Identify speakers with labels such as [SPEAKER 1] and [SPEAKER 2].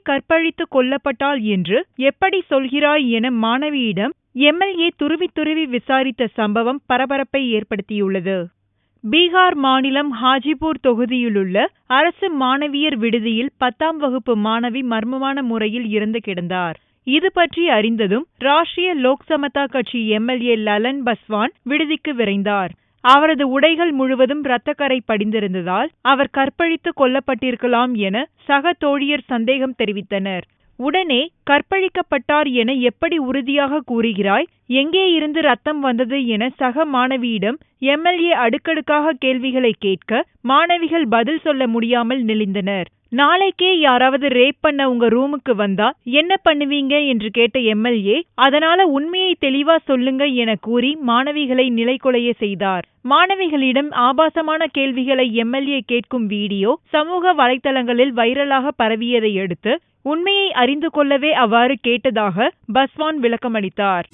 [SPEAKER 1] கற்பழித்து கொல்லப்பட்டாள் என்று எப்படி சொல்கிறாய் என மாணவியிடம் எம்எல்ஏ துருவி துருவி விசாரித்த சம்பவம் பரபரப்பை ஏற்படுத்தியுள்ளது. பீகார் மாநிலம் ஹாஜிபூர் தொகுதியிலுள்ள அரசு மாணவியர் விடுதியில் 10ஆம் வகுப்பு மாணவி மர்மமான முறையில் இறந்து கிடந்தார். இது பற்றி அறிந்ததும் ராஷ்டிரிய லோக் சமதா கட்சி எம்எல்ஏ லலன் பஸ்வான் விடுதிக்கு விரைந்தார். அவரது உடைகள் முழுவதும் இரத்தக்கரை படிந்திருந்ததால் அவர் கற்பழித்து கொல்லப்பட்டிருக்கலாம் என சக தோழியர் சந்தேகம் தெரிவித்தனர். உடனே கற்பழிக்கப்பட்டார் என எப்படி உறுதியாக கூறுகிறாய், எங்கே இருந்து ரத்தம் வந்தது என சக மாணவியிடம் எம்எல்ஏ அடுக்கடுக்காக கேள்விகளை கேட்க மாணவிகள் பதில் சொல்ல முடியாமல் நெளிந்தனர். நாளைக்கே யாராவது ரேப் பண்ண உங்க ரூமுக்கு வந்தா என்ன பண்ணுவீங்க என்று கேட்ட எம்எல்ஏ, அதனால உண்மையை தெளிவா சொல்லுங்க என கூறி மாணவிகளை நிலைகுலைய செய்தார். மாணவிகளிடம் ஆபாசமான கேள்விகளை எம்எல்ஏ கேட்கும் வீடியோ சமூக வலைதளங்களில் வைரலாக பரவியதை அடுத்து உண்மையை அறிந்து கொள்ளவே அவ்வாறு கேட்டதாக பஸ்வான் விளக்கமளித்தார்.